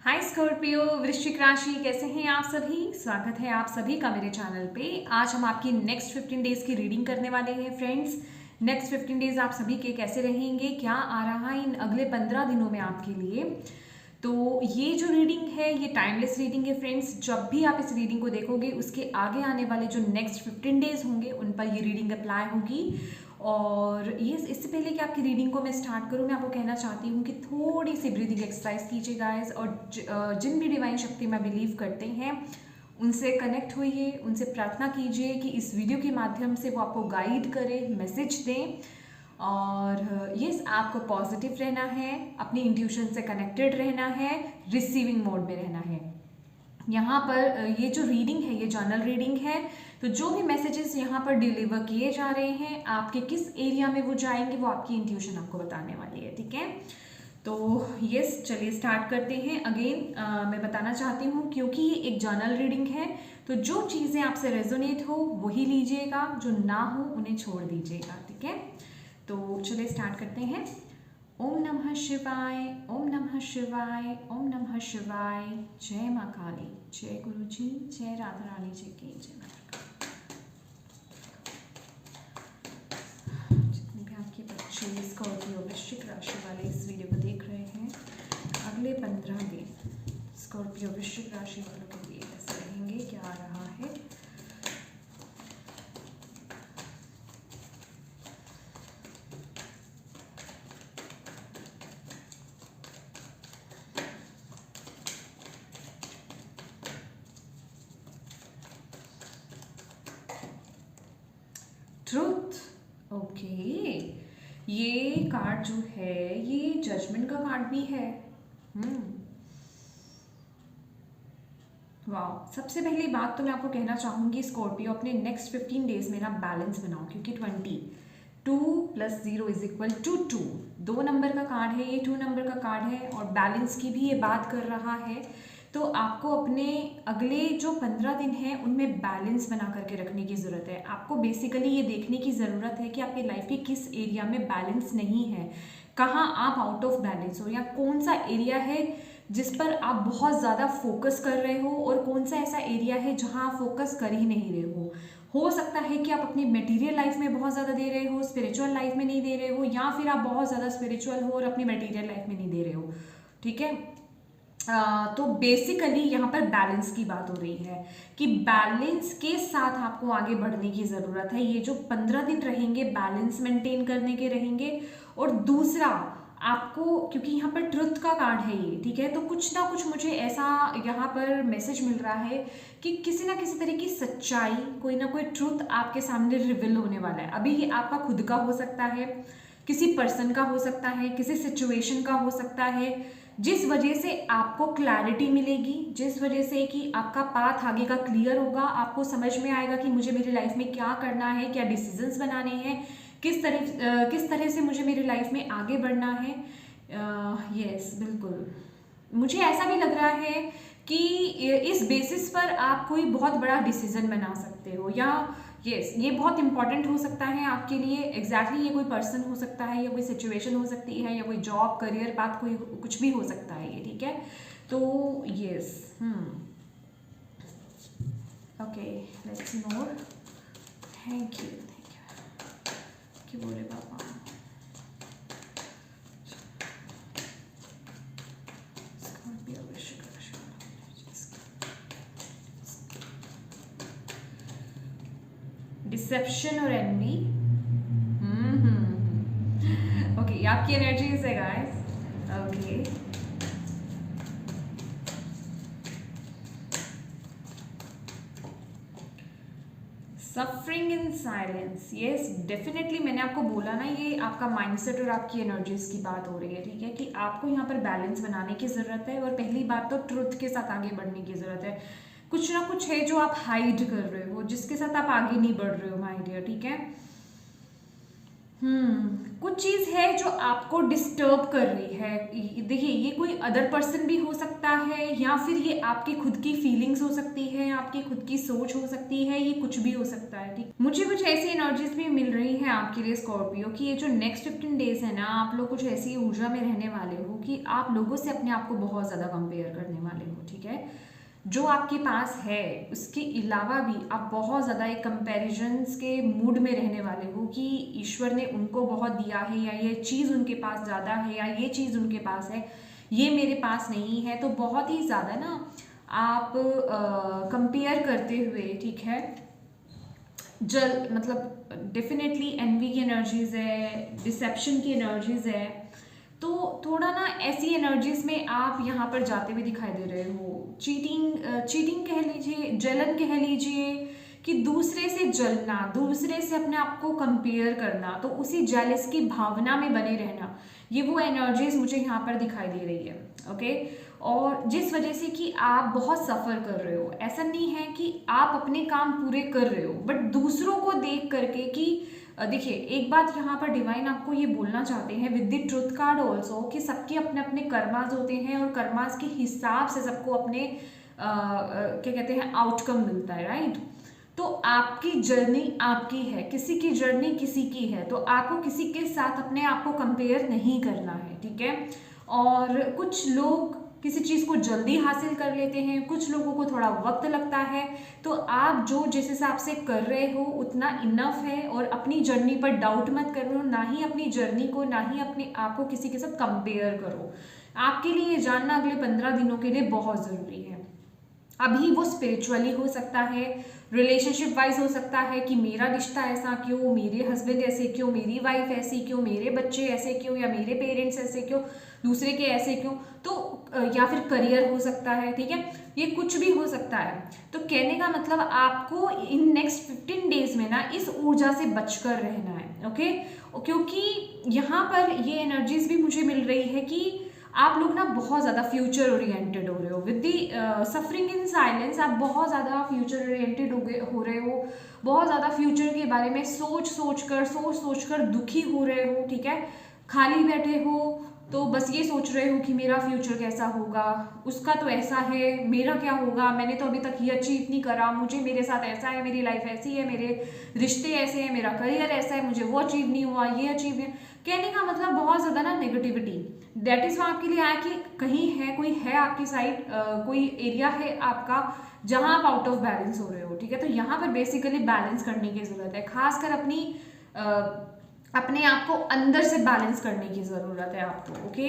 हाय Scorpio, वृश्चिक राशि, कैसे हैं आप सभी। स्वागत है आप सभी का मेरे चैनल पे। आज हम आपकी नेक्स्ट 15 डेज की रीडिंग करने वाले हैं फ्रेंड्स। नेक्स्ट 15 डेज आप सभी के कैसे रहेंगे, क्या आ रहा है इन अगले 15 दिनों में आपके लिए। तो ये जो रीडिंग है ये टाइमलेस रीडिंग है फ्रेंड्स। जब भी आप इस रीडिंग को देखोगे उसके आगे आने वाले जो नेक्स्ट 15 डेज होंगे उन पर ये रीडिंग अप्लाई होगी। और ये इससे पहले कि आपकी रीडिंग को मैं स्टार्ट करूं, मैं आपको कहना चाहती हूँ कि थोड़ी सी ब्रीदिंग एक्सरसाइज कीजिए गाइस। और जिन भी डिवाइन शक्ति में बिलीव करते हैं उनसे कनेक्ट होइए, उनसे प्रार्थना कीजिए कि इस वीडियो के माध्यम से वो आपको गाइड करें, मैसेज दें। और यस, आपको पॉजिटिव रहना है, अपनी इंट्यूशन से कनेक्टेड रहना है, रिसीविंग मोड में रहना है। यहाँ पर ये जो रीडिंग है ये जर्नल रीडिंग है। तो जो भी मैसेजेस यहाँ पर डिलीवर किए जा रहे हैं आपके किस एरिया में वो जाएंगे वो आपकी इंट्यूशन आपको बताने वाली है, ठीक है। तो यस, चलिए स्टार्ट करते हैं। अगेन मैं बताना चाहती हूँ क्योंकि ये एक जर्नल रीडिंग है तो जो चीज़ें आपसे रेजोनेट हो वही लीजिएगा, जो ना हो उन्हें छोड़ दीजिएगा, ठीक है। तो चलिए स्टार्ट करते हैं। ओम नमः शिवाय, ओम नमः शिवाय, ओम नमः शिवाय। जय माँ काली, जय गुरु जी, जय राधा रानी जी की जय। जितने भी आपके बच्चे स्कॉर्पियो वृश्चिक राशि वाले इस वीडियो को देख रहे हैं, अगले 15 दिन स्कॉर्पियो वृश्चिक राशि वालों के लिए कैसे रहेंगे, क्या आ रहा है। Truth, okay. ये कार्ड जो है ये जजमेंट का कार्ड भी है। वाह, सबसे पहली बात तो मैं आपको कहना चाहूंगी स्कॉर्पियो अपने नेक्स्ट 15 डेज में ना बैलेंस बनाओ, क्योंकि 2 + 0 = 2। 2 नंबर का कार्ड है ये, 2 नंबर का कार्ड है और बैलेंस की भी ये बात कर रहा है। तो आपको अपने अगले जो 15 दिन हैं उनमें बैलेंस बना करके रखने की ज़रूरत है। आपको बेसिकली ये देखने की ज़रूरत है कि आपकी लाइफ के किस एरिया में बैलेंस नहीं है, कहाँ आप आउट ऑफ बैलेंस हो, या कौन सा एरिया है जिस पर आप बहुत ज़्यादा फोकस कर रहे हो और कौन सा ऐसा एरिया है जहाँ आप फोकस कर ही नहीं रहे हो सकता है कि आप अपनी मटेरियल लाइफ में बहुत ज़्यादा दे रहे हो, स्पिरिचुअल लाइफ में नहीं दे रहे हो, या फिर आप बहुत ज़्यादा स्पिरिचुअल हो और अपनी मटेरियल लाइफ में नहीं दे रहे हो, ठीक है। तो बेसिकली यहाँ पर बैलेंस की बात हो रही है कि बैलेंस के साथ आपको आगे बढ़ने की ज़रूरत है। ये जो 15 दिन रहेंगे बैलेंस मेंटेन करने के रहेंगे। और दूसरा, आपको क्योंकि यहाँ पर ट्रुथ का कार्ड है ये, ठीक है, तो कुछ ना कुछ मुझे ऐसा यहाँ पर मैसेज मिल रहा है कि किसी ना किसी तरह की सच्चाई, कोई ना कोई ट्रुथ आपके सामने रिवील होने वाला है। अभी ये आपका खुद का हो सकता है, किसी पर्सन का हो सकता है, किसी सिचुएशन का हो सकता है, जिस वजह से आपको क्लैरिटी मिलेगी, जिस वजह से कि आपका पाथ आगे का क्लियर होगा, आपको समझ में आएगा कि मुझे मेरी लाइफ में क्या करना है, क्या डिसीजंस बनाने हैं, किस तरह से मुझे मेरी लाइफ में आगे बढ़ना है। यस, बिल्कुल मुझे ऐसा भी लग रहा है कि इस बेसिस पर आप कोई बहुत बड़ा डिसीजन बना सकते हो, या यस ये बहुत इंपॉर्टेंट हो सकता है आपके लिए। एग्जैक्टली ये कोई पर्सन हो सकता है, या कोई सिचुएशन हो सकती है, या कोई जॉब करियर पाथ, कोई कुछ भी हो सकता है ये, ठीक है। तो yes, okay, let's see more. Thank you कि बोले पापा। डिसेप्शन और एनवी, ओके, ये आपकी एनर्जीज है guys. Okay, suffering in silence, yes definitely. मैंने आपको बोला ना, ये आपका माइंडसेट और आपकी एनर्जीज की बात हो रही है, ठीक है, कि आपको यहाँ पर बैलेंस बनाने की ज़रूरत है। और पहली बात तो ट्रुथ के साथ आगे बढ़ने की ज़रूरत है। कुछ ना कुछ है जो आप हाइड कर रहे हो, जिसके साथ आप आगे नहीं बढ़ रहे हो माय डियर, ठीक है। कुछ चीज़ है जो आपको डिस्टर्ब कर रही है। देखिए, ये कोई अदर पर्सन भी हो सकता है, या फिर ये आपकी खुद की फीलिंग्स हो सकती है, आपकी खुद की सोच हो सकती है, ये कुछ भी हो सकता है। ठीक, मुझे कुछ ऐसी एनर्जीज भी मिल रही है आपके लिए स्कॉर्पियो कि ये जो नेक्स्ट 15 डेज है ना, आप लोग कुछ ऐसी ऊर्जा में रहने वाले हो कि आप लोगों से अपने आप को बहुत ज़्यादा कंपेयर करने वाले हो। ठीक है, जो आपके पास है उसके अलावा भी आप बहुत ज़्यादा एक कंपैरिजन्स के मूड में रहने वाले हो कि ईश्वर ने उनको बहुत दिया है, या ये चीज़ उनके पास ज़्यादा है, या ये चीज़ उनके पास है, ये मेरे पास नहीं है। तो बहुत ही ज़्यादा ना आप कंपेयर करते हुए, ठीक है, मतलब डेफिनेटली एनवी की एनर्जीज है, डिसेप्शन की एनर्जीज है। तो थोड़ा ना ऐसी एनर्जीज में आप यहाँ पर जाते हुए दिखाई दे रहे हो। चीटिंग कह लीजिए, जलन कह लीजिए, कि दूसरे से जलना, दूसरे से अपने आप को कंपेयर करना, तो उसी जेलस की भावना में बने रहना, ये वो एनर्जीज मुझे यहाँ पर दिखाई दे रही है। ओके, और जिस वजह से कि आप बहुत सफ़र कर रहे हो। ऐसा नहीं है कि आप अपने काम पूरे कर रहे हो, बट दूसरों को देख करके कि देखिए, एक बात यहाँ पर डिवाइन आपको ये बोलना चाहते हैं with the truth card also, कि सबके अपने अपने कर्मास होते हैं, और कर्मास के हिसाब से सबको अपने क्या कहते हैं आउटकम मिलता है, राइट। तो आपकी जर्नी आपकी है, किसी की जर्नी किसी की है, तो आपको किसी के साथ अपने आप को कंपेयर नहीं करना है। ठीक है, और कुछ लोग किसी चीज़ को जल्दी हासिल कर लेते हैं, कुछ लोगों को थोड़ा वक्त लगता है। तो आप जो जिस हिसाब से कर रहे हो उतना इनफ है, और अपनी जर्नी पर डाउट मत करो, ना ही अपनी जर्नी को, ना ही अपने आप को किसी के साथ कंपेयर करो। आपके लिए ये जानना अगले 15 दिनों के लिए बहुत ज़रूरी है। अभी वो स्पिरिचुअली हो सकता है, रिलेशनशिप वाइज हो सकता है कि मेरा रिश्ता ऐसा क्यों, मेरे हस्बैंड ऐसे क्यों, मेरी वाइफ ऐसी क्यों, मेरे बच्चे ऐसे क्यों, या मेरे पेरेंट्स ऐसे क्यों, दूसरे के ऐसे क्यों, तो या फिर करियर हो सकता है। ठीक है, ये कुछ भी हो सकता है। तो कहने का मतलब आपको इन नेक्स्ट 15 डेज में ना इस ऊर्जा से बचकर रहना है। ओके, क्योंकि यहाँ पर ये एनर्जीज भी मुझे मिल रही है कि आप लोग ना बहुत ज़्यादा फ्यूचर ओरिएंटेड हो रहे हो। With the suffering in silence आप बहुत ज़्यादा फ्यूचर ओरिएंटेड हो रहे हो, बहुत ज़्यादा फ्यूचर के बारे में सोच सोच कर दुखी हो रहे हो। ठीक है, खाली बैठे हो तो बस ये सोच रहे हो कि मेरा फ्यूचर कैसा होगा, उसका तो ऐसा है, मेरा क्या होगा, मैंने तो अभी तक ये अचीव नहीं करा, मुझे मेरे साथ ऐसा है, मेरी लाइफ ऐसी है, मेरे रिश्ते ऐसे हैं, मेरा करियर ऐसा है, मुझे वो अचीव नहीं हुआ, ये अचीव है। कहने का मतलब बहुत ज़्यादा ना नेगेटिविटी। दैट इज़ आपके लिए आया कि कहीं है, कोई है आपकी साइड, कोई एरिया है आपका जहाँ आप आउट ऑफ बैलेंस हो रहे हो। ठीक है, तो यहाँ पर बेसिकली बैलेंस करने की ज़रूरत है, खासकर अपने आप को अंदर से बैलेंस करने की ज़रूरत है आपको। ओके,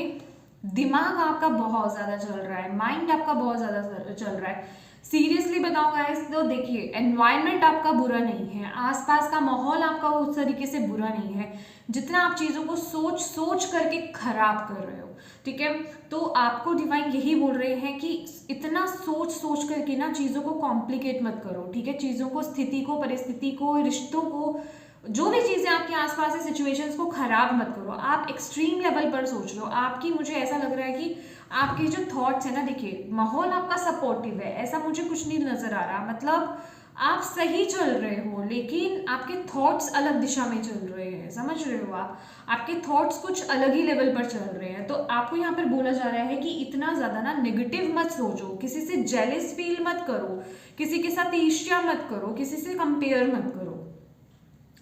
दिमाग आपका बहुत ज़्यादा चल रहा है, माइंड आपका बहुत ज़्यादा चल रहा है। सीरियसली बताऊँ गाइस, तो देखिए, एनवायरनमेंट आपका बुरा नहीं है, आसपास का माहौल आपका उस तरीके से बुरा नहीं है जितना आप चीज़ों को सोच करके खराब कर रहे हो। ठीक है, तो आपको डिवाइन यही बोल रहे हैं कि इतना सोच करके ना चीज़ों को कॉम्प्लिकेट मत करो। ठीक है, चीज़ों को, स्थिति को, परिस्थिति को, रिश्तों को, जो भी चीज़ें आपके आसपास है, सिचुएशंस को खराब मत करो। आप एक्सट्रीम लेवल पर सोच रहे हो। आपकी, मुझे ऐसा लग रहा है कि आपके जो थॉट्स है ना, देखिए, माहौल आपका सपोर्टिव है, ऐसा मुझे कुछ नहीं नजर आ रहा। मतलब आप सही चल रहे हो, लेकिन आपके थॉट्स अलग दिशा में चल रहे हैं, समझ रहे हो आप, आपके थॉट्स कुछ अलग ही लेवल पर चल रहे हैं। तो आपको यहाँ पर बोला जा रहा है कि इतना ज़्यादा ना नेगेटिव मत सोचो, किसी से जेलस फील मत करो, किसी के साथ ईर्ष्या मत करो, किसी से कंपेयर मत करो।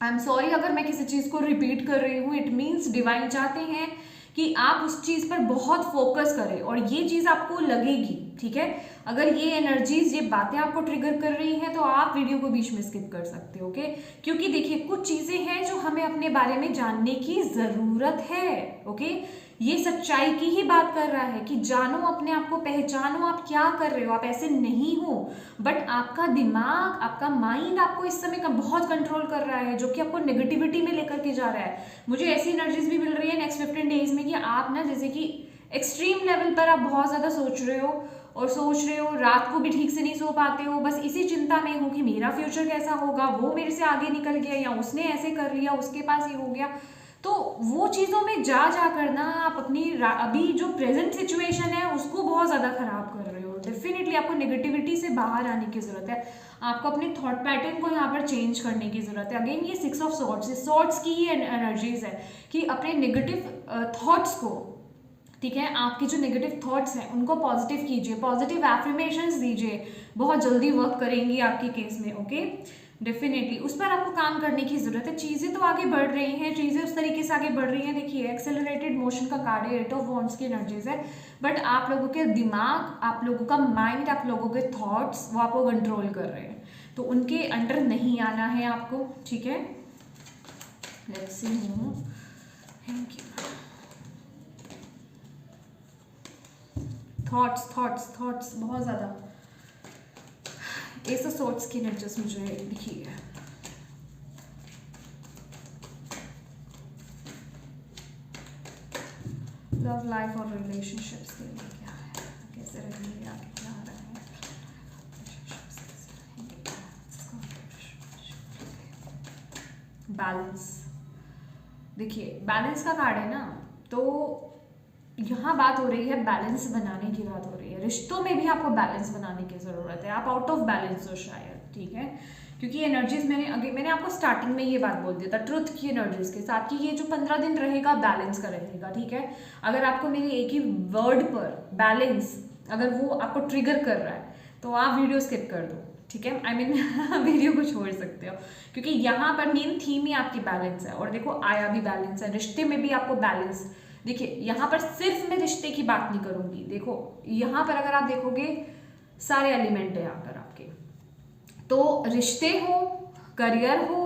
आई एम सॉरी अगर मैं किसी चीज़ को रिपीट कर रही हूँ, इट मीन्स डिवाइन चाहते हैं कि आप उस चीज़ पर बहुत फोकस करें, और ये चीज़ आपको लगेगी। ठीक है, अगर ये एनर्जीज, ये बातें आपको ट्रिगर कर रही हैं, तो आप वीडियो को बीच में स्किप कर सकते हो। ओके, क्योंकि देखिए, कुछ चीज़ें हैं जो हमें अपने बारे में जानने की ज़रूरत है। ओके, ये सच्चाई की ही बात कर रहा है कि जानो अपने आप को, पहचानो आप क्या कर रहे हो, आप ऐसे नहीं हो। बट आपका दिमाग, आपका माइंड आपको इस समय का बहुत कंट्रोल कर रहा है, जो कि आपको नेगेटिविटी में लेकर के जा रहा है। मुझे ऐसी एनर्जीज भी मिल रही है नेक्स्ट 15 डेज में कि आप ना, जैसे कि एक्सट्रीम लेवल पर आप बहुत ज़्यादा सोच रहे हो, और सोच रहे हो, रात को भी ठीक से नहीं सो पाते हो, बस इसी चिंता में हो कि मेरा फ्यूचर कैसा होगा, वो मेरे से आगे निकल गया, या उसने ऐसे कर लिया, उसके पास ये हो गया। तो वो चीज़ों में जा कर ना आप अपनी अभी जो प्रेजेंट सिचुएशन है उसको बहुत ज़्यादा खराब कर रहे हो। डेफिनेटली डेफिनेटली आपको नेगेटिविटी से बाहर आने की ज़रूरत है, आपको अपने थॉट पैटर्न को यहाँ पर चेंज करने की ज़रूरत है। अगेन ये 6 ऑफ सॉर्ड्स है, सॉर्ड्स की ही एनर्जीज है कि अपने नेगेटिव थॉट्स को, ठीक है, आपके जो नेगेटिव थॉट्स हैं उनको पॉजिटिव कीजिए, पॉजिटिव एफर्मेशंस दीजिए, बहुत जल्दी वर्क करेंगी आपके केस में। ओके, डेफिनेटली उस पर आपको काम करने की जरूरत है। चीज़ें तो आगे बढ़ रही हैं, चीज़ें उस तरीके से आगे बढ़ रही हैं। देखिए एक्सेलरेटेड मोशन का कार्ड है, 8 ऑफ वॉन्ड्स की एनर्जीज है, बट आप लोगों के दिमाग, आप लोगों का माइंड, आप लोगों के थॉट्स वो आपको कंट्रोल कर रहे हैं, तो उनके अंडर नहीं आना है आपको, ठीक है। Let's see, thank you. Thoughts बहुत ज़्यादा एस ऑफ सॉर्ड्स की एनर्जीज मुझे दिखी है। लव लाइफ और रिलेशनशिप्स के लिए क्या है, कैसे रहेंगे आगे, क्या रहे हैं बैलेंस। देखिए बैलेंस का कार्ड है ना, तो यहाँ बात हो रही है बैलेंस बनाने की बात हो रही है। रिश्तों में भी आपको बैलेंस बनाने की ज़रूरत है, आप आउट ऑफ बैलेंस हो शायद, ठीक है, क्योंकि एनर्जीज मैंने आपको स्टार्टिंग में ये बात बोल दिया था, ट्रुथ की एनर्जीज के साथ कि ये जो 15 दिन रहेगा बैलेंस का रहेगा, ठीक है। अगर आपको मेरी एक ही वर्ड पर बैलेंस, अगर वो आपको ट्रिगर कर रहा है तो आप वीडियो स्किप कर दो, ठीक है, आई मीन वीडियो को छोड़ सकते हो, क्योंकि यहाँ पर मेन थीम ही आपकी बैलेंस है। और देखो आया भी बैलेंस है, रिश्ते में भी आपको बैलेंस। देखिए यहाँ पर सिर्फ मैं रिश्ते की बात नहीं करूंगी, देखो यहाँ पर अगर आप देखोगे सारे एलिमेंट है यहाँ पर आपके, तो रिश्ते हो, करियर हो,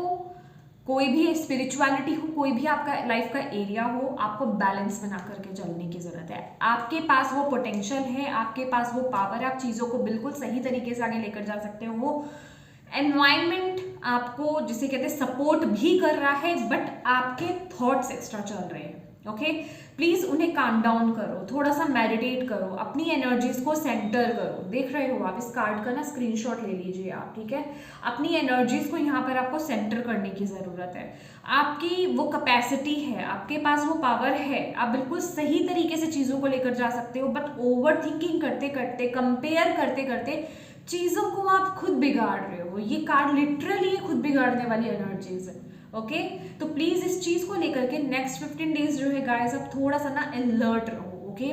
कोई भी स्पिरिचुअलिटी हो, कोई भी आपका लाइफ का एरिया हो, आपको बैलेंस बना करके चलने की जरूरत है। आपके पास वो पोटेंशियल है, आपके पास वो पावर है, आप चीज़ों को बिल्कुल सही तरीके से आगे लेकर जा सकते हो। वो एनवायरमेंट आपको जिसे कहते हैं सपोर्ट भी कर रहा है, बट आपके थॉट्स एक्स्ट्रा चल रहे हैं। ओके, प्लीज उन्हें काम डाउन करो, थोड़ा सा मेडिटेट करो, अपनी एनर्जीज को सेंटर करो। देख रहे हो आप, इस कार्ड का ना स्क्रीनशॉट ले लीजिए आप, ठीक है। अपनी एनर्जीज को यहाँ पर आपको सेंटर करने की जरूरत है। आपकी वो कैपेसिटी है, आपके पास वो पावर है, आप बिल्कुल सही तरीके से चीजों को लेकर जा सकते हो, बट ओवर थिंकिंग करते करते, कंपेयर करते करते चीजों को आप खुद बिगाड़ रहे हो। ये कार्ड लिटरली खुद बिगाड़ने वाली एनर्जीज है। ओके, तो प्लीज इस चीज को लेकर के नेक्स्ट 15 डेज जो है गाइस, आप थोड़ा सा ना अलर्ट रहो। ओके,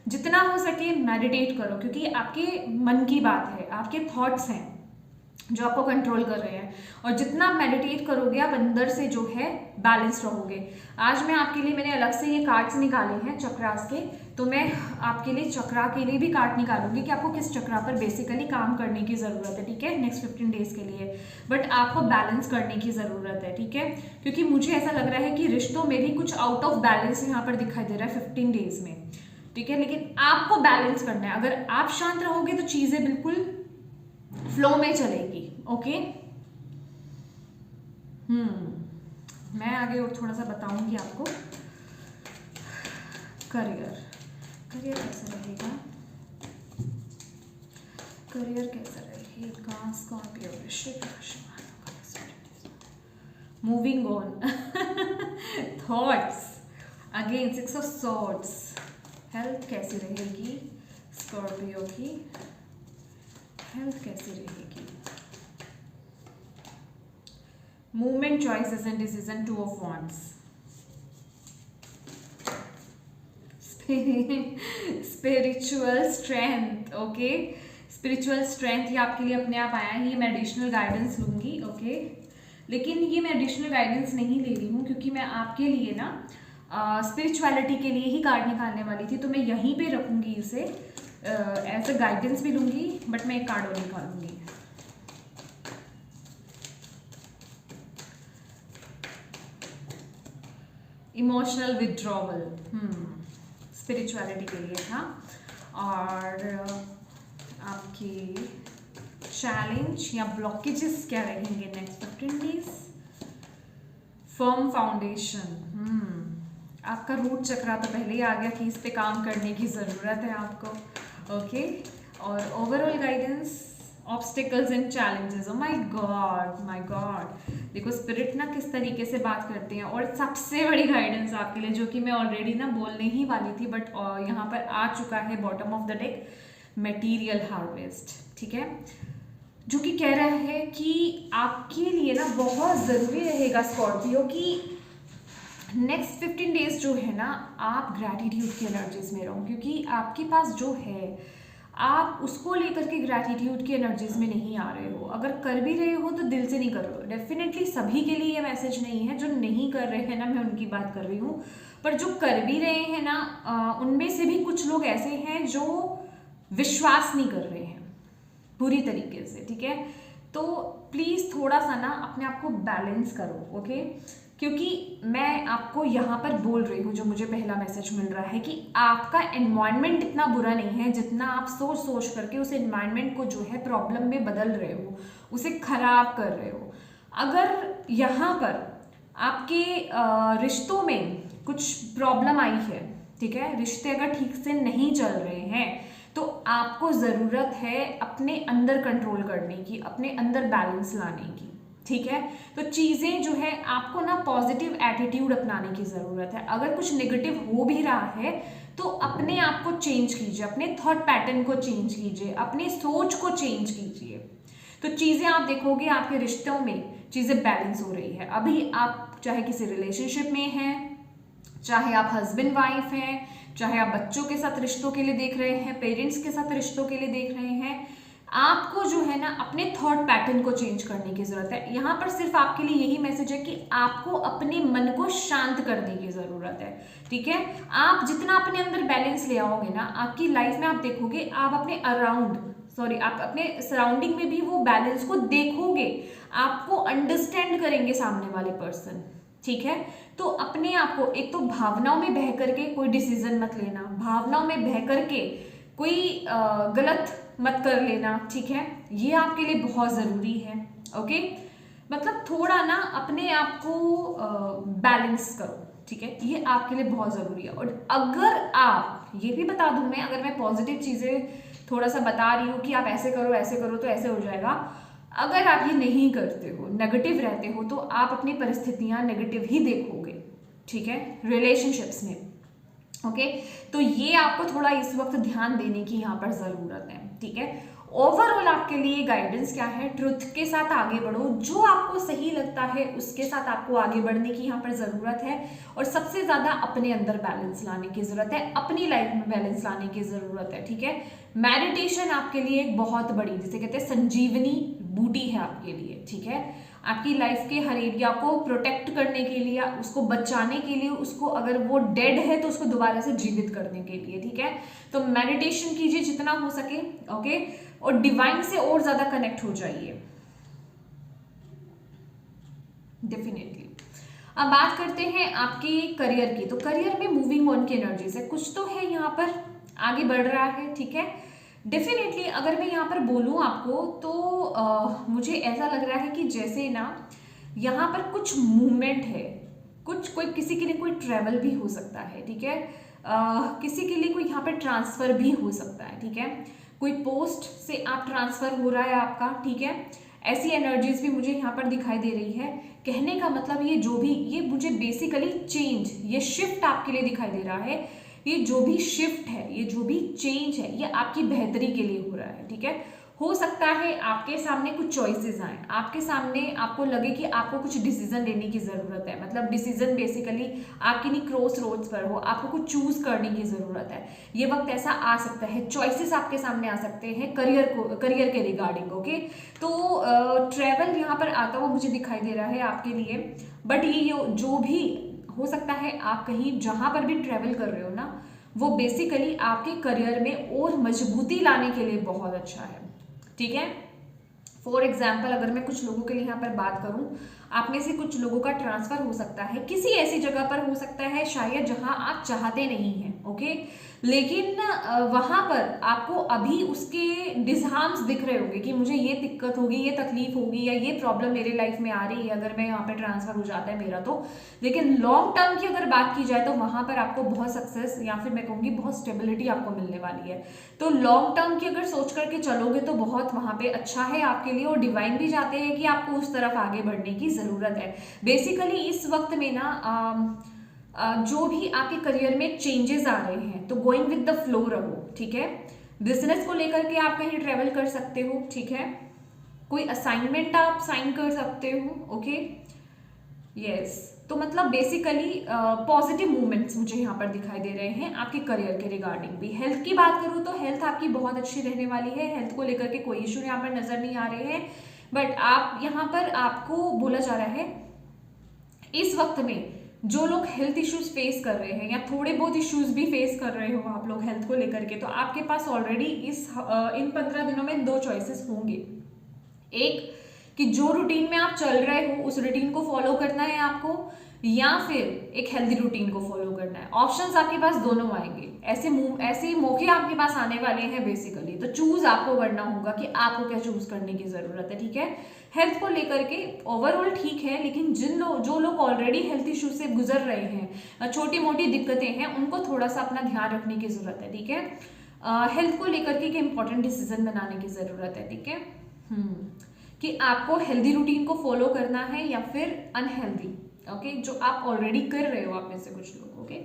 जितना हो सके मेडिटेट करो, क्योंकि आपके मन की बात है, आपके थॉट्स हैं जो आपको कंट्रोल कर रहे हैं, और जितना आप मेडिटेट करोगे आप अंदर से जो है बैलेंस रहोगे। आज मैं आपके लिए, मैंने अलग से ये कार्ड्स निकाले हैं चक्रास के, तो मैं आपके लिए चक्रा के लिए भी कार्ड निकालूंगी कि आपको किस चक्रा पर बेसिकली काम करने की ज़रूरत है, ठीक है, नेक्स्ट 15 डेज के लिए। बट आपको बैलेंस करने की ज़रूरत है, ठीक है, क्योंकि मुझे ऐसा लग रहा है कि रिश्तों में भी कुछ आउट ऑफ बैलेंस यहाँ पर दिखाई दे रहा है 15 डेज में, ठीक है। लेकिन आपको बैलेंस करना है, अगर आप शांत रहोगे तो चीज़ें बिल्कुल फ्लो में चलेगी। ओके, मैं आगे और थोड़ा सा बताऊंगी आपको। करियर कैसा रहेगा, करियर कैसा रहेगा स्कॉर्पियो वृश्चिक राशि वालों का। Moving on, thoughts again 6 of swords. Health कैसी रहेगी स्कॉर्पियो की, हेल्थ कैसी रहेगी। Movement, choices and decision, 2 of wands. Spiritual strength, okay, spiritual strength ये आपके लिए अपने आप आया है। ये मैं एडिशनल गाइडेंस लूंगी, ओके, लेकिन ये मैं एडिशनल गाइडेंस नहीं ले रही हूँ, क्योंकि मैं आपके लिए ना स्पिरिचुअलिटी के लिए ही कार्ड निकालने वाली थी, तो मैं यहीं पे रखूंगी इसे, एज अ गाइडेंस भी लूंगी, बट मैं एक कार्ड और निकालूंगी। इमोशनल विथड्रॉवल, स्पिरिचुअलिटी के लिए था। और आपकी चैलेंज या ब्लॉकेजेस क्या रहेंगे नेक्स्ट 15 डेज। फर्म फाउंडेशन, आपका रूट चक्रा तो पहले ही आ गया कि इस पे काम करने की ज़रूरत है आपको, ओके। और overall guidance, obstacles and challenges. Oh my God, देखो स्पिरिट ना किस तरीके से बात करते हैं। और सबसे बड़ी गाइडेंस आपके लिए, जो कि मैं ऑलरेडी ना बोलने ही वाली थी, बट यहाँ पर आ चुका है bottom of the deck, material harvest, ठीक है, जो कि कह रहा है कि आपके लिए ना बहुत ज़रूरी रहेगा स्कॉर्पियो कि नेक्स्ट 15 डेज जो है ना आप ग्रैटिट्यूड की एनर्जीज में रहो, क्योंकि आपके पास जो है आप उसको लेकर के ग्रैटिट्यूड की एनर्जीज में नहीं आ रहे हो। अगर कर भी रहे हो तो दिल से नहीं कर रहे हो। डेफिनेटली सभी के लिए ये मैसेज नहीं है, जो नहीं कर रहे हैं ना मैं उनकी बात कर रही हूँ, पर जो कर भी रहे हैं ना उनमें से भी कुछ लोग ऐसे हैं जो विश्वास नहीं कर रहे हैं पूरी तरीके से, ठीक है। तो प्लीज़ थोड़ा सा ना अपने आप को बैलेंस करो, ओके, क्योंकि मैं आपको यहाँ पर बोल रही हूँ, जो मुझे पहला मैसेज मिल रहा है कि आपका एनवायरनमेंट इतना बुरा नहीं है जितना आप सोच सोच करके उस एनवायरनमेंट को जो है प्रॉब्लम में बदल रहे हो, उसे खराब कर रहे हो। अगर यहाँ पर आपके रिश्तों में कुछ प्रॉब्लम आई है, ठीक है, रिश्ते अगर ठीक से नहीं चल रहे हैं तो आपको ज़रूरत है अपने अंदर कंट्रोल करने की, अपने अंदर बैलेंस लाने की, ठीक है। तो चीज़ें जो है आपको ना पॉजिटिव एटीट्यूड अपनाने की ज़रूरत है। अगर कुछ नेगेटिव हो भी रहा है तो अपने आप को चेंज कीजिए, अपने थॉट पैटर्न को चेंज कीजिए, अपनी सोच को चेंज कीजिए। तो चीज़ें आप देखोगे आपके रिश्तों में चीज़ें बैलेंस हो रही है। अभी आप चाहे किसी रिलेशनशिप में हैं, चाहे आप हस्बैंड वाइफ हैं, चाहे आप बच्चों के साथ रिश्तों के लिए देख रहे हैं, पेरेंट्स के साथ रिश्तों के लिए देख रहे हैं, आपको जो है ना अपने थॉट पैटर्न को चेंज करने की जरूरत है। यहाँ पर सिर्फ आपके लिए यही मैसेज है कि आपको अपने मन को शांत करने की जरूरत है, ठीक है। आप जितना अपने अंदर बैलेंस ले आओगे ना, आपकी लाइफ में आप देखोगे आप अपने आप अपने सराउंडिंग में भी वो बैलेंस को देखोगे, आपको अंडरस्टैंड करेंगे सामने वाले पर्सन, ठीक है। तो अपने आप को एक तो भावनाओं में बह करके कोई डिसीजन मत लेना, भावनाओं में बह करके कोई गलत मत कर लेना, ठीक है, ये आपके लिए बहुत ज़रूरी है, ओके। मतलब थोड़ा ना अपने आप को बैलेंस करो, ठीक है, ये आपके लिए बहुत ज़रूरी है। और अगर आप, ये भी बता दूं मैं, अगर मैं पॉजिटिव चीज़ें थोड़ा सा बता रही हूँ कि आप ऐसे करो तो ऐसे हो जाएगा, अगर आप ये नहीं करते हो, नेगेटिव रहते हो, तो आप अपनी परिस्थितियाँ नेगेटिव ही देखोगे, ठीक है, रिलेशनशिप्स में, ओके। तो ये आपको थोड़ा इस वक्त ध्यान देने की यहाँ पर ज़रूरत है, ठीक है। ओवरऑल आपके लिए गाइडेंस क्या है, ट्रुथ के साथ आगे बढ़ो, जो आपको सही लगता है उसके साथ आपको आगे बढ़ने की यहाँ पर ज़रूरत है। और सबसे ज़्यादा अपने अंदर बैलेंस लाने की ज़रूरत है, अपनी लाइफ में बैलेंस लाने की ज़रूरत है, ठीक है। मेडिटेशन आपके लिए एक बहुत बड़ी, जिसे कहते हैं संजीवनी बूटी है आपके लिए, ठीक है। आपकी लाइफ के हर एरिया को प्रोटेक्ट करने के लिए, उसको बचाने के लिए, उसको अगर वो डेड है तो उसको दोबारा से जीवित करने के लिए, ठीक है। तो मेडिटेशन कीजिए जितना हो सके, ओके, और डिवाइन से और ज्यादा कनेक्ट हो जाइए, डेफिनेटली। अब बात करते हैं आपके करियर की। तो करियर में मूविंग ऑन की एनर्जीज है, कुछ तो है यहाँ पर आगे बढ़ रहा है, ठीक है। डेफिनेटली अगर मैं यहाँ पर बोलूँ आपको तो मुझे ऐसा लग रहा है कि जैसे ना यहाँ पर कुछ मूवमेंट है, कोई किसी के लिए कोई ट्रैवल भी हो सकता है, ठीक है, किसी के लिए कोई यहाँ पर ट्रांसफर भी हो सकता है, ठीक है, कोई पोस्ट से आप ट्रांसफर हो रहा है आपका, ठीक है। ऐसी एनर्जीज भी मुझे यहाँ पर दिखाई दे रही है। कहने का मतलब ये मुझे बेसिकली चेंज, ये शिफ्ट आपके लिए दिखाई दे रहा है। ये जो भी शिफ्ट है, ये जो भी चेंज है, ये आपकी बेहतरी के लिए हो रहा है, ठीक है। हो सकता है आपके सामने कुछ चॉइसेस आए, आपके सामने आपको लगे कि आपको कुछ डिसीजन लेने की ज़रूरत है, मतलब डिसीजन बेसिकली आपकी नहीं क्रॉस रोड्स पर हो, आपको कुछ चूज करने की ज़रूरत है। ये वक्त ऐसा आ सकता है, चॉइसेस आपके सामने आ सकते हैं करियर के रिगार्डिंग, ओके। तो ट्रैवल यहाँ पर आता हुआ मुझे दिखाई दे रहा है आपके लिए। बट ये जो भी हो सकता है, आप कहीं जहाँ पर भी ट्रैवल कर रहे हो ना, वो बेसिकली आपके करियर में और मजबूती लाने के लिए बहुत अच्छा है, ठीक है। फॉर एग्जाम्पल अगर मैं कुछ लोगों के लिए यहाँ पर बात करूँ, आप में से कुछ लोगों का ट्रांसफर हो सकता है, किसी ऐसी जगह पर हो सकता है शायद जहाँ आप चाहते नहीं हैं, ओके, लेकिन वहाँ पर आपको अभी उसके डिसहार्म्स दिख रहे होंगे कि मुझे ये दिक्कत होगी, ये तकलीफ होगी, या ये प्रॉब्लम मेरे लाइफ में आ रही है अगर मैं यहाँ पे ट्रांसफर हो जाता है मेरा तो। लेकिन लॉन्ग टर्म की अगर बात की जाए तो वहाँ पर आपको बहुत सक्सेस, या फिर मैं कहूँगी बहुत स्टेबिलिटी आपको मिलने वाली है। तो लॉन्ग टर्म की अगर सोच करके चलोगे तो बहुत वहाँ पे अच्छा है आपके लिए। और डिवाइन भी चाहते हैं कि आपको उस तरफ आगे बढ़ने की ज़रूरत है। बेसिकली इस वक्त में ना जो भी आपके करियर में चेंजेस आ रहे हैं तो गोइंग विद द फ्लो रहो, ठीक है। बिजनेस को लेकर के आप कहीं ट्रेवल कर सकते हो, ठीक है, कोई असाइनमेंट आप साइन कर सकते हो, ओके, यस। तो मतलब बेसिकली पॉजिटिव मूवमेंट्स मुझे यहाँ पर दिखाई दे रहे हैं आपके करियर के रिगार्डिंग भी। हेल्थ की बात करूँ तो हेल्थ आपकी बहुत अच्छी रहने वाली है, हेल्थ को लेकर के कोई इशू यहाँ पर नजर नहीं आ रहे हैं, बट आप यहाँ पर आपको बोला जा रहा है इस वक्त में जो लोग हेल्थ इश्यूज फेस कर रहे हैं या थोड़े बहुत इश्यूज भी फेस कर रहे हो आप लोग हेल्थ को लेकर के, तो आपके पास ऑलरेडी इन 15 दिनों में 2 चॉइसेस होंगे। एक कि जो रूटीन में आप चल रहे हो उस रूटीन को फॉलो करना है आपको, या फिर एक हेल्दी रूटीन को फॉलो करना है। ऑप्शंस आपके पास दोनों आएंगे, ऐसे मौके आपके पास आने वाले हैं बेसिकली, तो चूज आपको करना होगा कि आपको क्या चूज करने की जरूरत है, ठीक है। हेल्थ को लेकर के ओवरऑल ठीक है, लेकिन जो लोग ऑलरेडी हेल्थ इशू से गुजर रहे हैं, छोटी मोटी दिक्कतें हैं, उनको थोड़ा सा अपना ध्यान रखने की जरूरत है, ठीक है। हेल्थ को लेकर के एक इंपॉर्टेंट डिसीजन बनाने की जरूरत है, ठीक है, कि आपको हेल्दी रूटीन को फॉलो करना है या फिर अनहेल्दी, ओके, जो आप ऑलरेडी कर रहे हो आप में से कुछ लोग, ओके।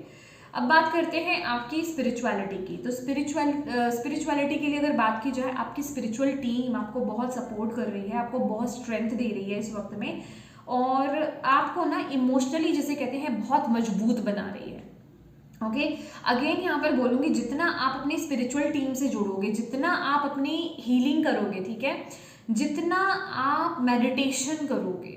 अब बात करते हैं आपकी स्पिरिचुअलिटी की। तो स्पिरिचुअलिटी के लिए अगर बात की जाए, आपकी स्पिरिचुअल टीम आपको बहुत सपोर्ट कर रही है, आपको बहुत स्ट्रेंथ दे रही है इस वक्त में, और आपको ना इमोशनली जिसे कहते हैं बहुत मजबूत बना रही है, ओके। अगेन यहाँ पर बोलूंगी, जितना आप अपनी स्पिरिचुअल टीम से जुड़ोगे, जितना आप अपनी हीलिंग करोगे, ठीक है, जितना आप मेडिटेशन करोगे,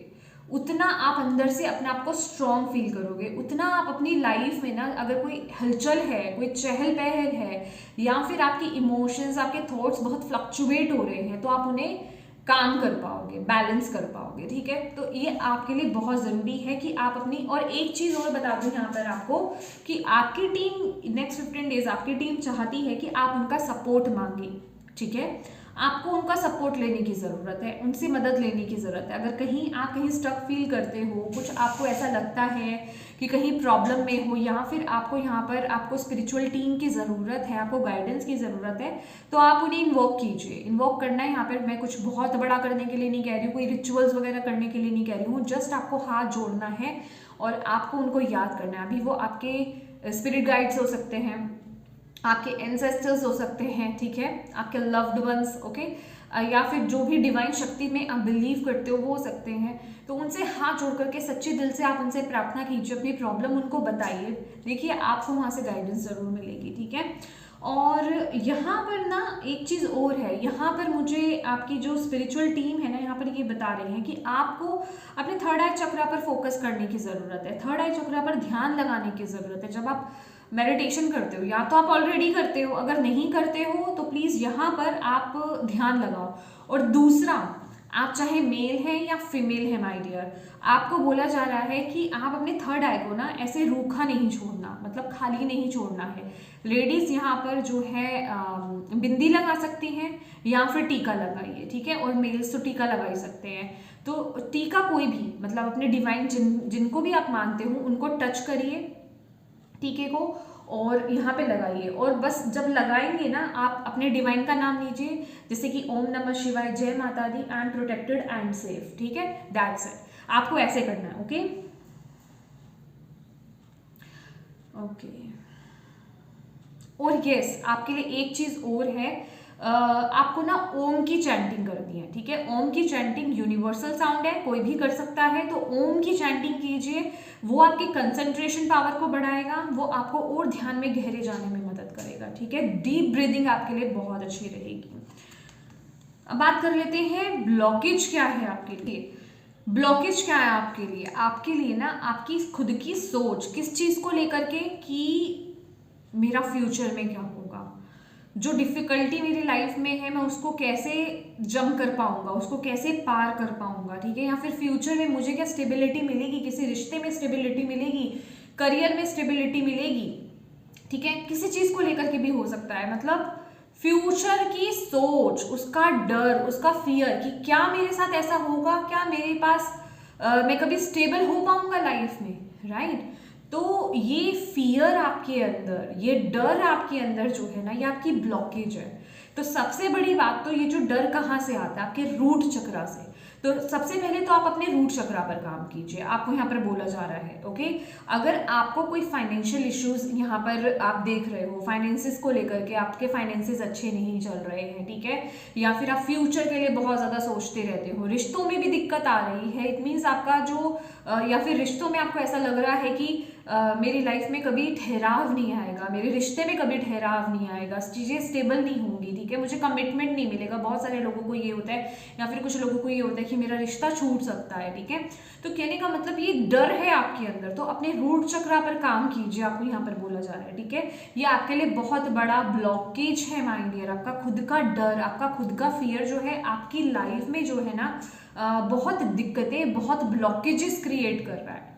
उतना आप अंदर से अपने आप को स्ट्रॉन्ग फील करोगे, उतना आप अपनी लाइफ में ना अगर कोई हलचल है, कोई चहल पहल है, या फिर आपकी इमोशंस, आपके थॉट्स बहुत फ्लक्चुएट हो रहे हैं, तो आप उन्हें काम कर पाओगे, बैलेंस कर पाओगे, ठीक है। तो ये आपके लिए बहुत ज़रूरी है कि आप अपनी, और एक चीज़ और बता दूं यहाँ पर आपको कि आपकी टीम नेक्स्ट 15 डेज आपकी टीम चाहती है कि आप उनका सपोर्ट मांगे, ठीक है। आपको उनका सपोर्ट लेने की ज़रूरत है, उनसे मदद लेने की ज़रूरत है। अगर आप कहीं स्टक फील करते हो, कुछ आपको ऐसा लगता है कि कहीं प्रॉब्लम में हो, या फिर आपको यहाँ पर आपको स्पिरिचुअल टीम की ज़रूरत है, आपको गाइडेंस की ज़रूरत है, तो आप उन्हें इन्वोक कीजिए। इन्वोक करना है यहाँ पर, मैं कुछ बहुत बड़ा करने के लिए नहीं कह रही हूँ, कोई रिचुअल्स वगैरह करने के लिए नहीं कह रही हूँ, जस्ट आपको हाथ जोड़ना है और आपको उनको याद करना है। अभी वो आपके स्पिरिट गाइड्स हो सकते हैं, आपके एंसेस्टर्स हो सकते हैं, ठीक है, आपके लव्ड वंस, ओके, या फिर जो भी डिवाइन शक्ति में आप बिलीव करते हो वो हो सकते हैं। तो उनसे हाथ जोड़ करके सच्चे दिल से आप उनसे प्रार्थना कीजिए, अपनी प्रॉब्लम उनको बताइए, देखिए आपको वहाँ से गाइडेंस जरूर मिलेगी, ठीक है। और यहाँ पर ना एक चीज़ और है, यहाँ पर मुझे आपकी जो स्पिरिचुअल टीम है ना, यहाँ पर ये बता रहे हैं कि आपको अपने थर्ड आई चक्रा पर फोकस करने की ज़रूरत है, थर्ड आई चक्रा पर ध्यान लगाने की ज़रूरत है। जब आप मेडिटेशन करते हो, या तो आप ऑलरेडी करते हो, अगर नहीं करते हो तो प्लीज़ यहाँ पर आप ध्यान लगाओ। और दूसरा, आप चाहे मेल हैं या फीमेल हैं माय डियर, आपको बोला जा रहा है कि आप अपने थर्ड आई को ना ऐसे रूखा नहीं छोड़ना, मतलब खाली नहीं छोड़ना है। लेडीज़ यहाँ पर जो है बिंदी लगा सकती हैं या फिर टीका लगाइए, ठीक है, और मेल्स तो टीका लगा ही सकते हैं। तो टीका कोई भी, मतलब अपने डिवाइन जिनको भी आप मानते हो उनको टच करिए टीके को, और यहाँ पे लगाइए, और बस जब लगाएंगे ना आप अपने डिवाइन का नाम लीजिए, जैसे कि ओम नमः शिवाय, जय माता दी, I am protected and safe, ठीक है, दैट्स इट। आपको ऐसे करना है, ओके ओके। और यस, आपके लिए एक चीज और है, आपको ना ओम की चैंटिंग करनी है, ठीक है। ओम की चैंटिंग यूनिवर्सल साउंड है, कोई भी कर सकता है, तो ओम की चैंटिंग कीजिए, वो आपकी कंसंट्रेशन पावर को बढ़ाएगा, वो आपको और ध्यान में गहरे जाने में मदद करेगा, ठीक है। डीप ब्रीदिंग आपके लिए बहुत अच्छी रहेगी। अब बात कर लेते हैं ब्लॉकेज क्या है आपके लिए। ब्लॉकेज क्या है आपके लिए ना आपकी खुद की सोच, किस चीज को लेकर के कि मेरा फ्यूचर में क्या होगा, जो डिफिकल्टी मेरी लाइफ में है मैं उसको कैसे जंप कर पाऊंगा, उसको कैसे पार कर पाऊंगा, ठीक है। या फिर फ्यूचर में मुझे क्या स्टेबिलिटी मिलेगी, किसी रिश्ते में स्टेबिलिटी मिलेगी, करियर में स्टेबिलिटी मिलेगी, ठीक है, किसी चीज को लेकर के भी हो सकता है। मतलब फ्यूचर की सोच, उसका डर, उसका फियर कि क्या मेरे साथ ऐसा होगा, क्या मेरे पास मैं कभी स्टेबल हो पाऊंगा लाइफ में, राइट। तो ये फियर आपके अंदर, ये डर आपके अंदर जो है ना, ये आपकी ब्लॉकेज है। तो सबसे बड़ी बात तो ये जो डर कहाँ से आता है, आपके रूट चक्रा से। तो सबसे पहले तो आप अपने रूट चक्रा पर काम कीजिए, आपको यहाँ पर बोला जा रहा है। ओके, अगर आपको कोई फाइनेंशियल इश्यूज यहाँ पर आप देख रहे हो, फाइनेंसिस को लेकर के आपके फाइनेंसिस अच्छे नहीं चल रहे हैं, ठीक है, या फिर आप फ्यूचर के लिए बहुत ज़्यादा सोचते रहते हो, रिश्तों में भी दिक्कत आ रही है, इट मीन्स आपका जो या फिर रिश्तों में आपको ऐसा लग रहा है कि मेरी लाइफ में कभी ठहराव नहीं आएगा, मेरे रिश्ते में कभी ठहराव नहीं आएगा, चीज़ें स्टेबल नहीं होंगी, ठीक है, मुझे कमिटमेंट नहीं मिलेगा। बहुत सारे लोगों को ये होता है, या फिर कुछ लोगों को ये होता है कि मेरा रिश्ता छूट सकता है, ठीक है। तो कहने का मतलब ये डर है आपके अंदर, तो अपने रूट चक्रा पर काम कीजिए, आपको यहाँ पर बोला जा रहा है, ठीक है। ये आपके लिए बहुत बड़ा ब्लॉकेज है माय डियर, आपका खुद का डर, आपका खुद का फियर जो है आपकी लाइफ में जो है ना बहुत दिक्कतें, बहुत ब्लॉकेजेस क्रिएट कर रहा है,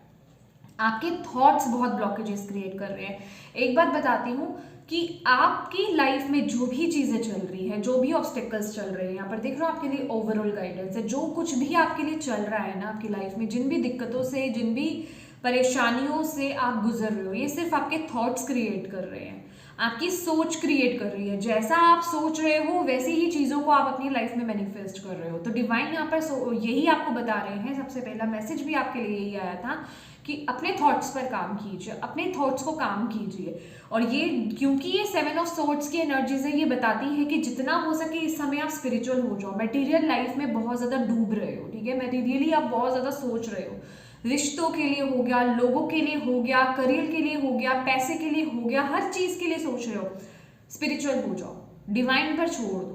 आपके थॉट्स बहुत ब्लॉकेजेस क्रिएट कर रहे हैं। एक बात बताती हूँ कि आपकी लाइफ में जो भी चीज़ें चल रही है, जो भी ऑब्स्टेकल्स चल रहे हैं, यहाँ पर देख रहे हो आपके लिए ओवरऑल गाइडेंस है, जो कुछ भी आपके लिए चल रहा है ना आपकी लाइफ में, जिन भी दिक्कतों से, जिन भी परेशानियों से आप गुजर रहे हो, ये सिर्फ आपके थॉट्स क्रिएट कर रहे हैं, आपकी सोच क्रिएट कर रही है। जैसा आप सोच रहे हो वैसे ही चीज़ों को आप अपनी लाइफ में मैनिफेस्ट कर रहे हो। तो डिवाइन यहाँ पर यही आपको बता रहे हैं, सबसे पहला मैसेज भी आपके लिए यही आया था कि अपने थॉट्स पर काम कीजिए, अपने थॉट्स को काम कीजिए। और ये क्योंकि ये 7 ऑफ सोर्ड्स की एनर्जीज है, ये बताती है कि जितना हो सके इस समय आप स्पिरिचुअल हो जाओ। मटेरियल लाइफ में बहुत ज़्यादा डूब रहे हो, ठीक है, मटेरियली आप बहुत ज़्यादा सोच रहे हो, रिश्तों के लिए हो गया, लोगों के लिए हो गया, करियर के लिए हो गया, पैसे के लिए हो गया, हर चीज़ के लिए सोच रहे हो। स्पिरिचुअल हो जाओ, डिवाइन पर छोड़ दो,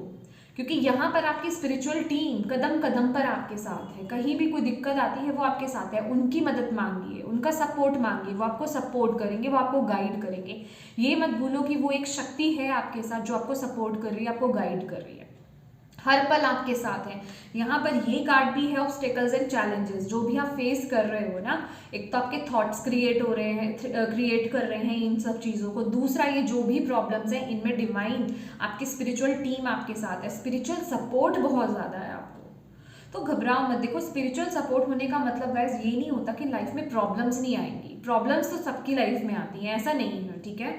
क्योंकि यहाँ पर आपकी स्पिरिचुअल टीम कदम कदम पर आपके साथ है। कहीं भी कोई दिक्कत आती है वो आपके साथ है, उनकी मदद मांगिए, उनका सपोर्ट मांगिए, वो आपको सपोर्ट करेंगे, वो आपको गाइड करेंगे। ये मत भूलो कि वो एक शक्ति है आपके साथ जो आपको सपोर्ट कर रही है, आपको गाइड कर रही है, हर पल आपके साथ है। यहाँ पर ये कार्ड भी है ऑब्स्टेकल्स एंड चैलेंजेस, जो भी आप फेस कर रहे हो ना, एक तो आपके थॉट्स क्रिएट हो रहे हैं, क्रिएट कर रहे हैं इन सब चीज़ों को, दूसरा ये जो भी प्रॉब्लम्स हैं इनमें डिवाइन आपकी स्पिरिचुअल टीम आपके साथ है, स्पिरिचुअल सपोर्ट बहुत ज़्यादा है आपको। तो घबराओ मत। देखो, स्पिरिचुअल सपोर्ट होने का मतलब गाइस ये नहीं होता कि लाइफ में प्रॉब्लम्स नहीं आएंगी, प्रॉब्लम्स तो सबकी लाइफ में आती हैं, ऐसा नहीं है, ठीक है।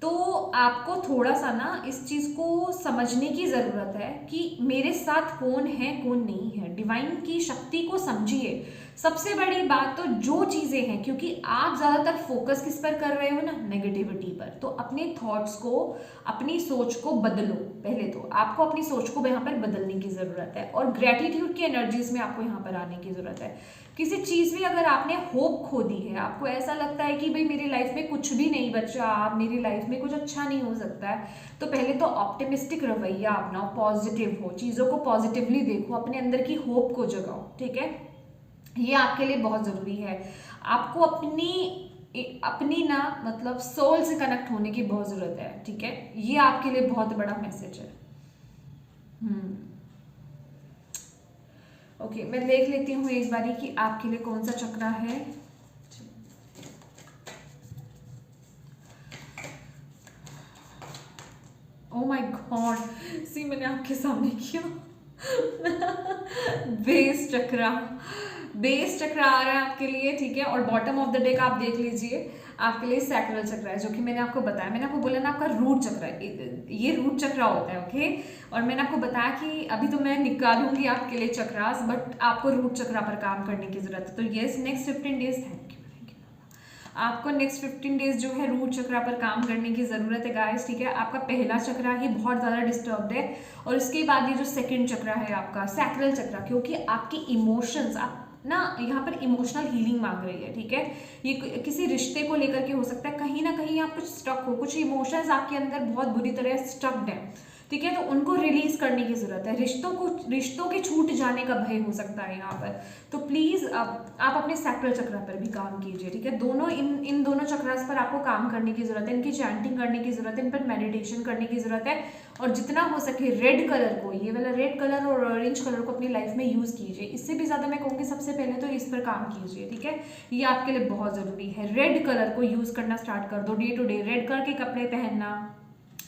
तो आपको थोड़ा सा ना इस चीज़ को समझने की ज़रूरत है कि मेरे साथ कौन है कौन नहीं है। डिवाइन की शक्ति को समझिए। सबसे बड़ी बात तो जो चीज़ें हैं, क्योंकि आप ज़्यादातर फोकस किस पर कर रहे हो ना, नेगेटिविटी पर, तो अपने थॉट्स को, अपनी सोच को बदलो। पहले तो आपको अपनी सोच को यहाँ पर बदलने की ज़रूरत है, और ग्रेटिट्यूड की एनर्जीज में आपको यहाँ पर आने की ज़रूरत है। किसी चीज़ में अगर आपने होप खो दी है, आपको ऐसा लगता है कि भाई मेरी लाइफ में कुछ भी नहीं बचा, मेरी लाइफ में कुछ अच्छा नहीं हो सकता है, तो पहले तो ऑप्टिमिस्टिक रवैया अपनाओ, पॉजिटिव हो, चीज़ों को पॉजिटिवली देखो, अपने अंदर की होप को जगाओ, ठीक है। ये आपके लिए बहुत ज़रूरी है। आपको अपनी ना मतलब सोल से कनेक्ट होने की बहुत ज़रूरत है, ठीक है। ये आपके लिए बहुत बड़ा मैसेज है। ओके, मैं देख लेती हूँ इस बारी कि आपके लिए कौन सा चक्रा है। ओ माय गॉड, सी मैंने आपके सामने किया बेस चक्रा, बेस चक्र आ रहा है आपके लिए, ठीक है। और बॉटम ऑफ द डेक आप देख लीजिए, आपके लिए सैक्रल चक्र है, जो कि मैंने आपको बताया, मैंने आपको बोला ना आपका रूट चक्र है, ये रूट चक्र होता है, ओके। और मैंने आपको बताया कि अभी तो मैं निकालूंगी आपके लिए चक्रास, बट आपको रूट चक्र पर काम करने की जरूरत है। तो yes, next 15 days, thank you, आपको नेक्स्ट 15 डेज जो है रूट चक्र पर काम करने की ज़रूरत है गाइस, ठीक है। आपका पहला चक्र ही बहुत ज़्यादा डिस्टर्ब्ड है, और इसके बाद ये जो सेकंड चक्र है आपका सैक्रल चक्र, क्योंकि आपकी इमोशंस, आप ना यहाँ पर इमोशनल हीलिंग मांग रही है, ठीक है। ये किसी रिश्ते को लेकर के हो सकता है, कहीं ना कहीं आप कुछ स्टक हो, कुछ इमोशंस आपके अंदर बहुत बुरी तरह स्टक्ड है, ठीक है। तो उनको रिलीज करने की जरूरत है, रिश्तों के छूट जाने का भय हो सकता है यहाँ पर। तो प्लीज आप अपने सैक्रल चक्र पर भी काम कीजिए, ठीक है। दोनों इन दोनों चक्रास पर आपको काम करने की जरूरत है, इनकी चैंटिंग करने की जरूरत है, इन पर मेडिटेशन करने की जरूरत है। और जितना हो सके रेड कलर को, ये वाला रेड कलर और ऑरेंज कलर को अपनी लाइफ में यूज कीजिए। इससे भी ज्यादा मैं कहूँगी सबसे पहले तो इस पर काम कीजिए, ठीक है। ये आपके लिए बहुत जरूरी है, रेड कलर को यूज करना स्टार्ट कर दो। Day to day red colour के कपड़े पहनना,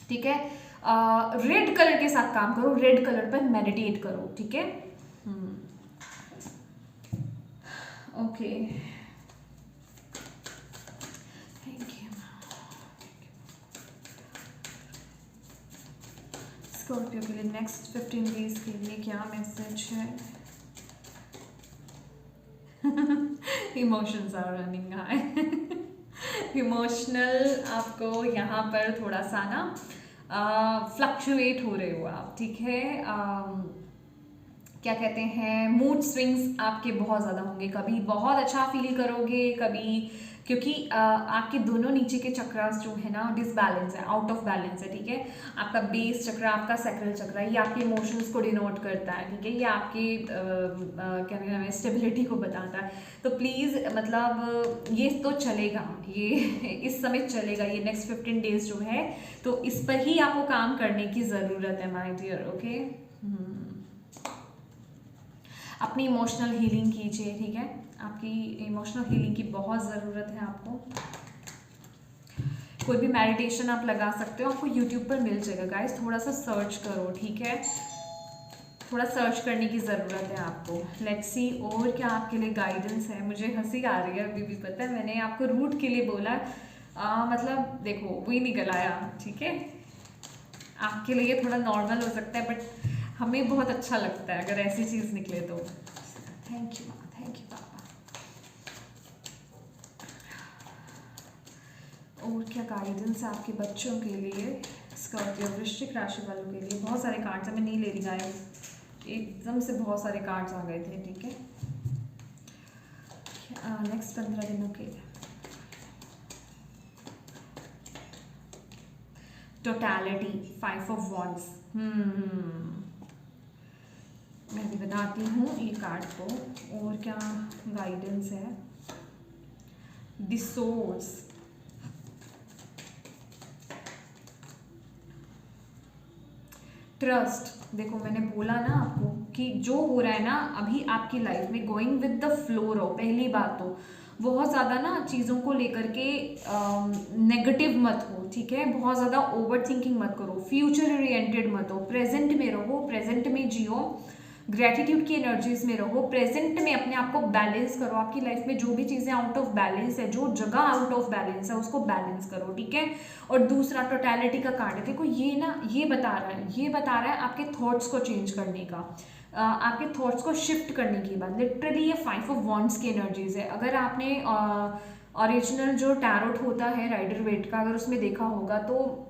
ठीक है। रेड कलर के साथ काम करो, रेड कलर पर मेडिटेट करो, ठीक है। Okay, thank you. स्कॉर्पियो के लिए नेक्स्ट 15 डेज के लिए क्या मैसेज है? Emotions are running high. Emotional आपको यहाँ पर थोड़ा सा ना फ्लक्चुएट हो रहे हो आप, ठीक है। क्या कहते हैं, मूड स्विंग्स आपके बहुत ज़्यादा होंगे, कभी बहुत अच्छा फील करोगे, कभी, क्योंकि आपके दोनों नीचे के चक्रास जो है ना डिसबैलेंस है, आउट ऑफ बैलेंस है, ठीक है। आपका बेस चक्र, आपका सैक्रल चक्र, ये आपके इमोशंस को डिनोट करता है, ठीक है। ये आपके क्या कहते हैं, स्टेबिलिटी को बताता है। तो प्लीज़ मतलब ये तो चलेगा, ये इस समय चलेगा, ये नेक्स्ट 15 डेज जो है, तो इस पर ही आपको काम करने की ज़रूरत है माय डियर, ओके। अपनी इमोशनल हीलिंग कीजिए, ठीक है। आपकी इमोशनल हीलिंग की बहुत ज़रूरत है आपको। कोई भी मेडिटेशन आप लगा सकते हो, आपको यूट्यूब पर मिल जाएगा गाइस, थोड़ा सा सर्च करो, ठीक है। थोड़ा सर्च करने की ज़रूरत है आपको। लेट्स सी और क्या आपके लिए गाइडेंस है। मुझे हंसी आ रही है अभी भी, पता है मैंने आपको रूट के लिए बोला, मतलब देखो वही निकल आया, ठीक है। आपके लिए थोड़ा नॉर्मल हो सकता है, बट हमें बहुत अच्छा लगता है अगर ऐसी चीज़ निकले तो। थैंक यू माँ, थैंक यू पापा। और क्या गाइडेंस है आपके बच्चों के लिए, स्कॉर्पियो वृश्चिक राशि वालों के लिए। बहुत सारे कार्ड्स हैं, मैं नहीं ले रही गाइस, एकदम से बहुत सारे कार्ड्स आ गए थे, ठीक है। नेक्स्ट 15 दिनों के लिए टोटैलिटी, 5 ऑफ वॉन्ड्स। मैं भी बताती हूँ ये कार्ड को, और क्या गाइडेंस है। The source, trust. देखो मैंने बोला ना आपको कि जो हो रहा है ना अभी आपकी लाइफ में, गोइंग विद द फ्लो रहो। पहली बात तो बहुत ज़्यादा ना चीज़ों को लेकर के नेगेटिव मत हो, ठीक है। बहुत ज़्यादा ओवर थिंकिंग मत करो, फ्यूचर ओरिएंटेड मत हो, प्रेजेंट में रहो, प्रेजेंट में जियो, ग्रेटिट्यूड की एनर्जीज में रहो, प्रेजेंट में अपने आप को बैलेंस करो। आपकी लाइफ में जो भी चीज़ें आउट ऑफ बैलेंस है, जो जगह आउट ऑफ बैलेंस है, उसको बैलेंस करो, ठीक है। और दूसरा टोटैलिटी का कार्ड है, देखो ये ना ये बता रहा है आपके थॉट्स को चेंज करने का, आपके थॉट्स को शिफ्ट करने की बात। लिटरली ये 5 ऑफ वॉन्ड्स की एनर्जीज है। अगर आपने ओरिजिनल जो टैरोट होता है राइडर वेट का, अगर उसमें देखा होगा तो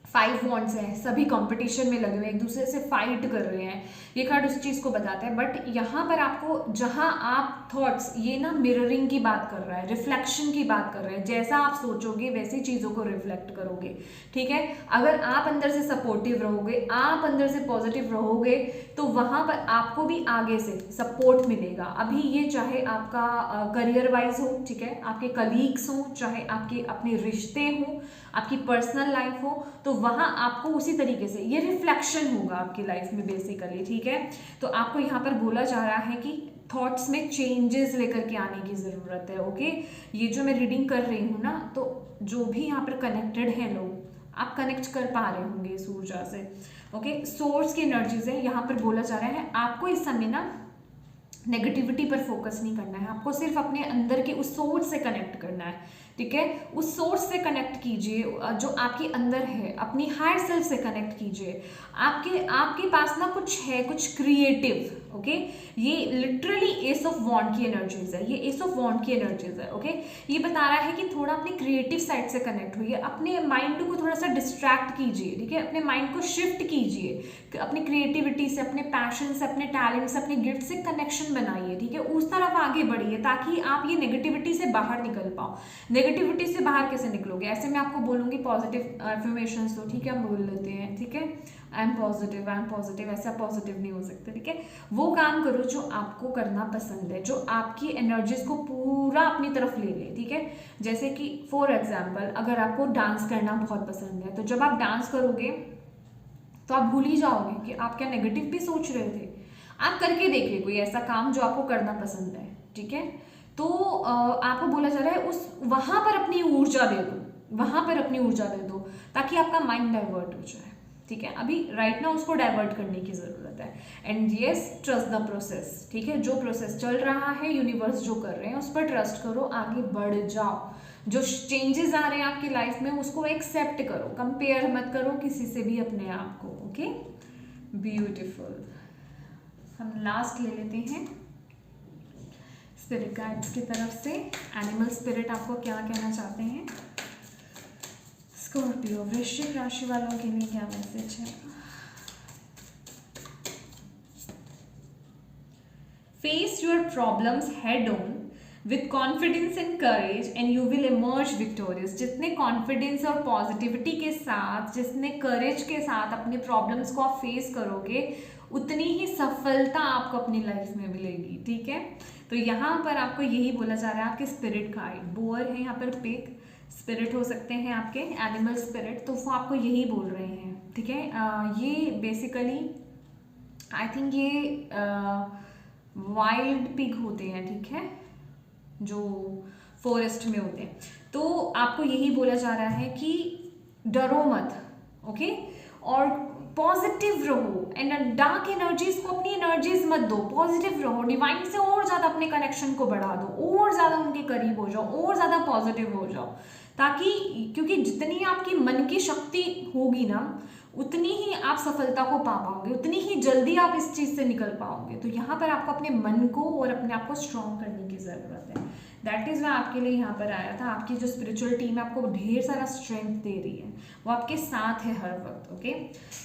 5 वॉन्ड्स हैं, सभी कंपटीशन में लगे हुए हैं, एक दूसरे से फाइट कर रहे हैं। ये कार्ड उस चीज़ को बताता है। बट यहाँ पर आपको, जहाँ आप थॉट्स, ये ना मिररिंग की बात कर रहा है, रिफ्लेक्शन की बात कर रहे हैं। जैसा आप सोचोगे वैसी चीज़ों को रिफ्लेक्ट करोगे, ठीक है। अगर आप अंदर से सपोर्टिव रहोगे, आप अंदर से पॉजिटिव रहोगे, तो वहाँ पर आपको भी आगे से सपोर्ट मिलेगा। अभी ये चाहे आपका करियर वाइज हो, ठीक है, आपके कलीग्स हो, चाहे आपके अपने रिश्ते हो, आपकी पर्सनल लाइफ हो, तो वहाँ आपको उसी तरीके से ये रिफ्लेक्शन होगा आपकी लाइफ में बेसिकली, ठीक है। तो आपको यहाँ पर बोला जा रहा है कि थॉट्स में चेंजेस लेकर के आने की ज़रूरत है, ओके। ये जो मैं रीडिंग कर रही हूँ ना, तो जो भी यहाँ पर कनेक्टेड हैं लोग, आप कनेक्ट कर पा रहे होंगे इस ऊर्जा से, ओके। सोर्स की एनर्जीज है, यहाँ पर बोला जा रहा है आपको इस समय ना नेगेटिविटी पर फोकस नहीं करना है, आपको सिर्फ अपने अंदर के उस सोर्स से कनेक्ट करना है, ठीक है। उस सोर्स से कनेक्ट कीजिए जो आपके अंदर है, अपनी हायर सेल्फ से कनेक्ट कीजिए। आपके पास ना कुछ है, कुछ क्रिएटिव, ओके। ये लिटरली एस ऑफ वॉन्ड की एनर्जीज है, ये एस ऑफ वॉन्ड की एनर्जीज है, ओके। ये बता रहा है कि थोड़ा अपने क्रिएटिव साइड से कनेक्ट होइए, अपने माइंड को थोड़ा सा डिस्ट्रैक्ट कीजिए, ठीक है। अपने माइंड को शिफ्ट कीजिए, अपनी क्रिएटिविटी से, अपने पैशन से, अपने टैलेंट से, अपने गिफ्ट से कनेक्शन बनाइए, ठीक है। उस तरफ आगे बढ़िए ताकि आप ये नेगेटिविटी से बाहर निकल पाओ। नेगेटिविटी से बाहर कैसे निकलोगे? ऐसे मैं आपको बोलूंगी पॉजिटिव अफर्मेशंस, तो ठीक है हम बोल लेते हैं, ठीक है। आई एम पॉजिटिव, ऐसे आप पॉजिटिव नहीं हो सकते, ठीक है। वो काम करो जो आपको करना पसंद है, जो आपकी एनर्जीज को पूरा अपनी तरफ ले ले, ठीक है। जैसे कि फॉर एग्जाम्पल अगर आपको डांस करना बहुत पसंद है, तो जब आप डांस करोगे तो आप भूल ही जाओगे कि आप क्या नेगेटिव भी सोच रहे थे। आप करके देखिए कोई ऐसा काम जो आपको करना पसंद है, ठीक है। तो आपको बोला जा रहा है उस वहां पर अपनी ऊर्जा दे दो, वहां पर अपनी ऊर्जा दे दो ताकि आपका माइंड डाइवर्ट हो जाए, ठीक है। अभी राइट ना उसको डाइवर्ट करने की जरूरत है। And yes, trust the process, ठीक है। जो प्रोसेस चल रहा है, यूनिवर्स जो कर रहे हैं उस पर ट्रस्ट करो, आगे बढ़ जाओ। जो चेंजेस आ रहे हैं आपकी लाइफ में उसको एक्सेप्ट करो, कंपेयर मत करो किसी से भी अपने आप को, ओके। ब्यूटिफुल। हम लास्ट ले लेते हैं स्पिरिट गाइड्स की तरफ से एनिमल स्पिरिट आपको क्या कहना चाहते हैं। स्कॉर्पियो वृश्चिक राशि वालों के लिए क्या मैसेज है। Face your problems head on with confidence and courage and you will emerge victorious. जितने कॉन्फिडेंस और पॉजिटिविटी के साथ, जितने करेज के साथ अपने प्रॉब्लम्स को आप फेस करोगे, उतनी ही सफलता आपको अपनी लाइफ में मिलेगी। ठीक है, तो यहाँ पर आपको यही बोला जा रहा है। आपके स्पिरिट गाइड बोअर है, यहाँ पर पिग स्पिरिट हो सकते हैं आपके एनिमल स्पिरिट, तो वो आपको यही बोल रहे हैं। ठीक है, ये बेसिकली आई थिंक ये वाइल्ड पिग होते हैं, ठीक है, जो फॉरेस्ट में होते हैं। तो आपको यही बोला जा रहा है कि डरो मत, ओके, और पॉजिटिव रहो एंड डार्क एनर्जीज को अपनी एनर्जीज मत दो, पॉजिटिव रहो, डिवाइन से और ज़्यादा अपने कनेक्शन को बढ़ा दो, और ज़्यादा उनके करीब हो जाओ, और ज़्यादा पॉजिटिव हो जाओ, ताकि क्योंकि जितनी आपकी मन की शक्ति होगी ना, उतनी ही आप सफलता को पा पाओगे, उतनी ही जल्दी आप इस चीज़ से निकल पाओगे। तो यहाँ पर आपको अपने मन को और अपने आप को स्ट्रॉन्ग करने की ज़रूरत है। दैट इज़ मैं आपके लिए यहाँ पर आया था। आपकी जो स्पिरिचुअल टीम है आपको ढेर सारा स्ट्रेंथ दे रही है, वो आपके साथ है हर वक्त। ओके,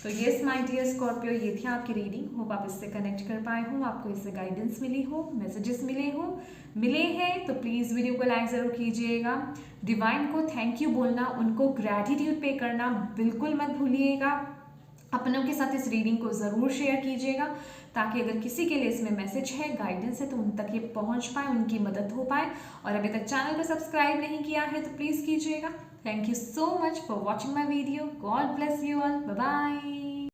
तो येस माय डियर स्कॉर्पियो, ये थी आपकी रीडिंग। होप आप इससे कनेक्ट कर पाए हो, आपको इससे गाइडेंस मिली हो, मैसेजेस मिले हैं तो प्लीज़ वीडियो को लाइक ज़रूर कीजिएगा। डिवाइन को थैंक यू बोलना, उनको ग्रैटिट्यूड पे करना बिल्कुल मत भूलिएगा। अपनों के साथ इस रीडिंग को ज़रूर शेयर कीजिएगा, ताकि अगर किसी के लिए इसमें मैसेज है, गाइडेंस है, तो उन तक ये पहुंच पाए, उनकी मदद हो पाए। और अभी तक चैनल को सब्सक्राइब नहीं किया है तो प्लीज़ कीजिएगा। Thank you so much for watching my video. God bless you all. Bye bye.